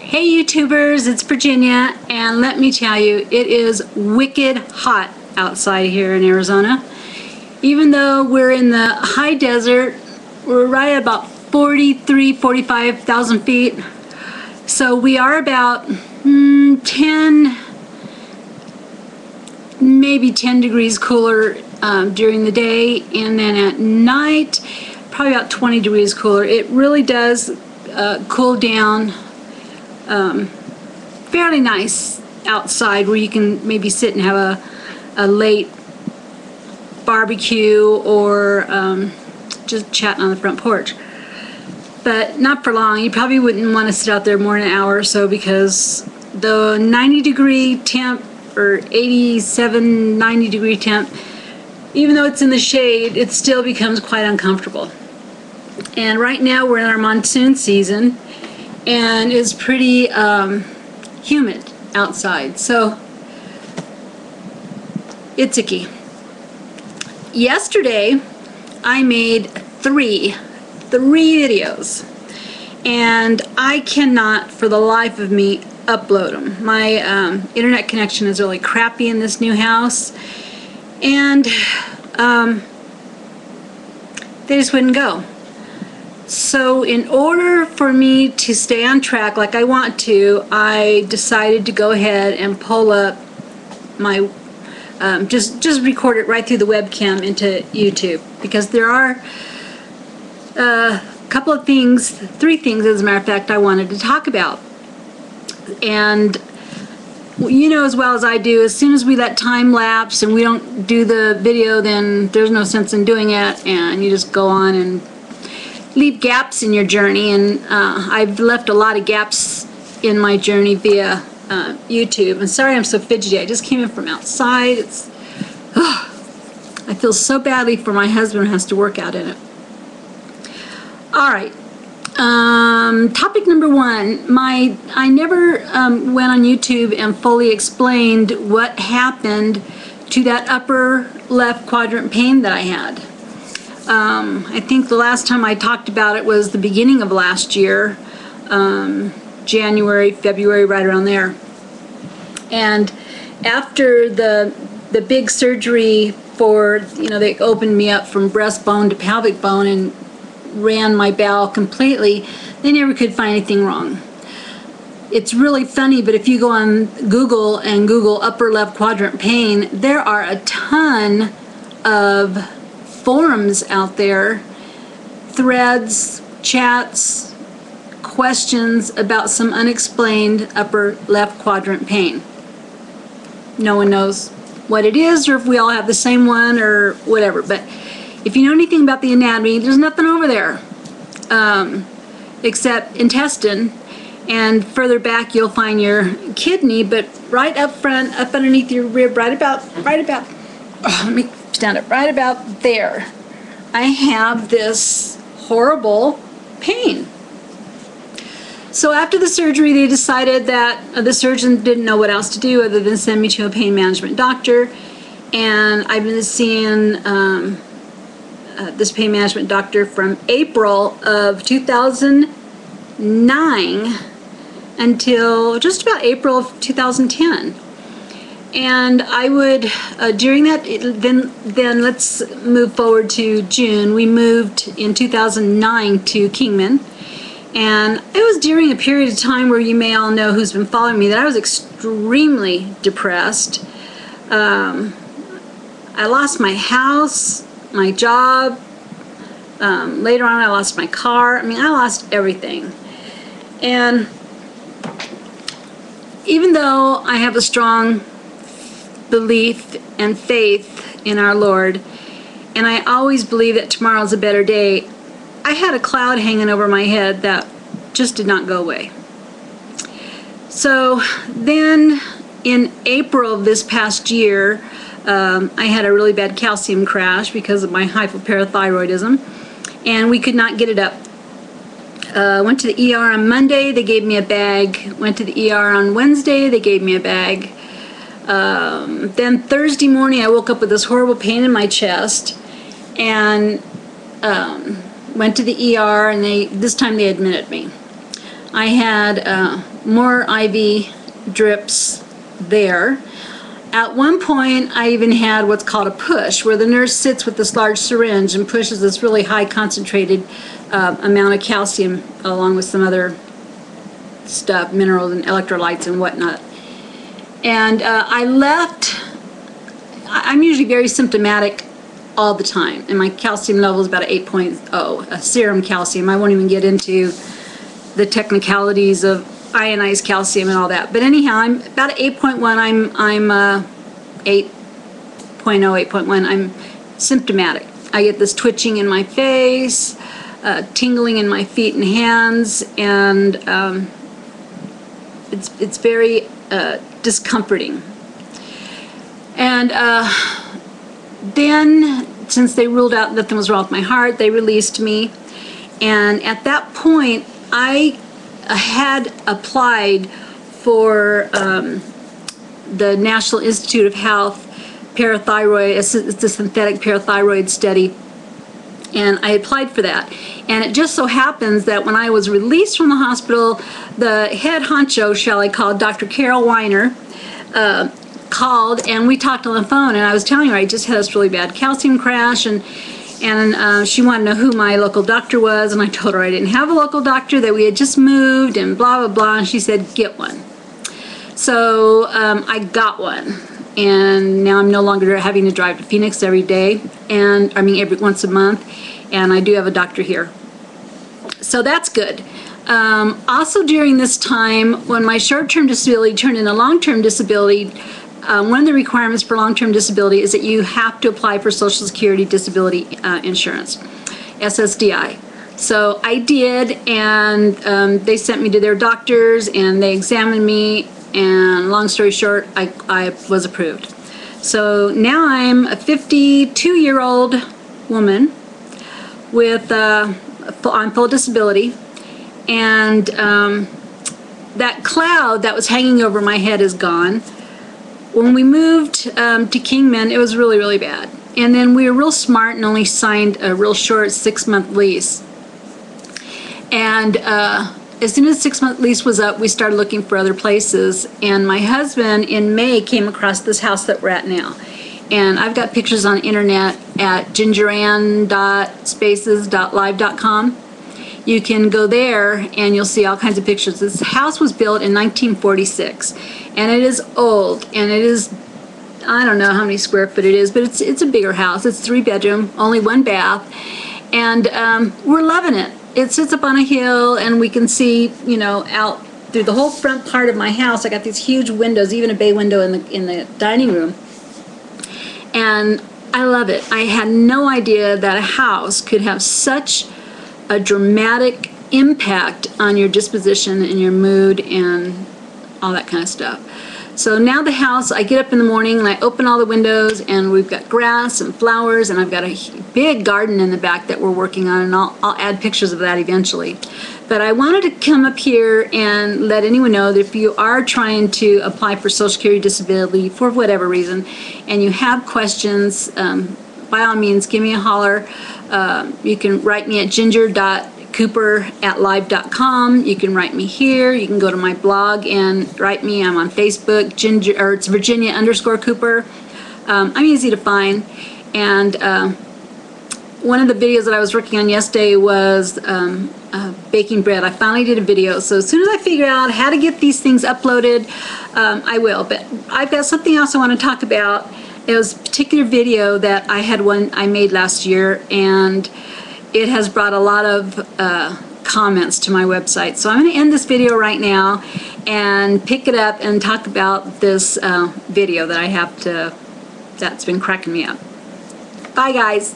Hey YouTubers, it's Virginia, and let me tell you, it is wicked hot outside here in Arizona. Even though we're in the high desert, we're right at about 45,000 feet. So we are about 10, maybe 10 degrees cooler during the day, and then at night, probably about 20 degrees cooler. It really does cool down fairly nice outside, where you can maybe sit and have a late barbecue or just chatting on the front porch. But not for long. You probably wouldn't want to sit out there more than an hour or so, because the 90-degree temp or 87, 90-degree temp, even though it's in the shade, it still becomes quite uncomfortable. And right now we're in our monsoon season, and it's pretty humid outside, so it's icky. Yesterday I made three videos, and I cannot for the life of me upload them. My internet connection is really crappy in this new house, and they just wouldn't go. So in order for me to stay on track like I want to, I decided to go ahead and pull up my just record it right through the webcam into YouTube, because there are a couple of things, three things as a matter of fact, I wanted to talk about. And you know as well as I do, as soon as we let time lapse and we don't do the video, then there's no sense in doing it, and you just go on and leave gaps in your journey. And I've left a lot of gaps in my journey via YouTube. And sorry I'm so fidgety, I just came in from outside. I feel so badly for my husband who has to work out in it. Alright, topic number one. I never went on YouTube and fully explained what happened to that upper left quadrant pain that I had. I think the last time I talked about it was the beginning of last year, January, February, right around there. And after the big surgery for, they opened me up from breastbone to pelvic bone and ran my bowel completely, they never could find anything wrong. It's really funny, but if you go on Google and Google upper left quadrant pain, there are a ton of forums out there, threads, chats, questions about some unexplained upper left quadrant pain. No one knows what it is, or if we all have the same one, or whatever. But if you know anything about the anatomy, there's nothing over there except intestine, and further back you'll find your kidney. But right up front, up underneath your rib, right about let me stand up, right about there, I have this horrible pain. So after the surgery, they decided that the surgeon didn't know what else to do other than send me to a pain management doctor. And I've been seeing this pain management doctor from April of 2009 until just about April of 2010. And I would, during that, then let's move forward to June. We moved in 2009 to Kingman. And it was during a period of time where you may all know, who's been following me, that I was extremely depressed. I lost my house, my job. Later on I lost my car. I mean, I lost everything. And even though I have a strong belief and faith in our Lord, and I always believe that tomorrow's a better day, I had a cloud hanging over my head that just did not go away. So then in April of this past year, I had a really bad calcium crash because of my hypoparathyroidism, and we could not get it up. Went to the ER on Monday, they gave me a bag. Went to the ER on Wednesday, they gave me a bag. Then Thursday morning I woke up with this horrible pain in my chest, and went to the ER, and this time they admitted me. I had more IV drips there. At one point, I even had what's called a push, where the nurse sits with this large syringe and pushes this really high concentrated amount of calcium along with some other stuff, minerals and electrolytes and whatnot. And I left. I'm usually very symptomatic all the time, and my calcium level is about 8.0, a serum calcium. I won't even get into the technicalities of ionized calcium and all that. But anyhow, I'm about 8.1. I'm 8.0, 8.1. I'm symptomatic. I get this twitching in my face, tingling in my feet and hands, and it's very discomforting. And then, since they ruled out nothing was wrong with my heart, they released me. And at that point, I had applied for the National Institute of Health parathyroid. It's a synthetic parathyroid study, and I applied for that. And it just so happens that when I was released from the hospital, the head honcho, shall I call, Dr. Carol Weiner, called, and we talked on the phone, and I was telling her I just had this really bad calcium crash, and she wanted to know who my local doctor was, and I told her I didn't have a local doctor, that we had just moved, and blah, blah, blah, and she said, get one. So I got one, and now I'm no longer having to drive to Phoenix every day, every once a month, and I do have a doctor here. So that's good. Also during this time, when my short-term disability turned into long-term disability, one of the requirements for long-term disability is that you have to apply for Social Security Disability Insurance, SSDI. So I did, and they sent me to their doctors, and they examined me, and long story short, I was approved. So now I'm a 52-year-old woman with on full disability, and that cloud that was hanging over my head is gone. When we moved to Kingman, it was really, really bad. And then we were real smart and only signed a real short 6-month lease. And as soon as the 6-month lease was up, we started looking for other places. And my husband, in May, came across this house that we're at now. And I've got pictures on the internet at gingerann.spaces.live.com. You can go there and you'll see all kinds of pictures. This house was built in 1946, and it is old, and it is, I don't know how many square foot it is, but it's a bigger house. It's 3-bedroom, only 1 bath, and we're loving it. It sits up on a hill, and we can see, you know, out through the whole front part of my house. I got these huge windows, even a bay window in the dining room, and I love it. I had no idea that a house could have such a dramatic impact on your disposition and your mood and all that kind of stuff. So now the house, I get up in the morning and I open all the windows, and we've got grass and flowers, and I've got a big garden in the back that we're working on, and I'll add pictures of that eventually. But I wanted to come up here and let anyone know that if you are trying to apply for Social Security Disability for whatever reason, and you have questions, by all means, give me a holler. You can write me at ginger.cooper@live.com. You can write me here. You can go to my blog and write me. I'm on Facebook, it's Virginia_Cooper. I'm easy to find. And one of the videos that I was working on yesterday was baking bread. I finally did a video. So as soon as I figure out how to get these things uploaded, I will. But I've got something else I want to talk about. It was a particular video that I made last year, and it has brought a lot of comments to my website. So I'm going to end this video right now and pick it up and talk about this video that that's been cracking me up. Bye, guys.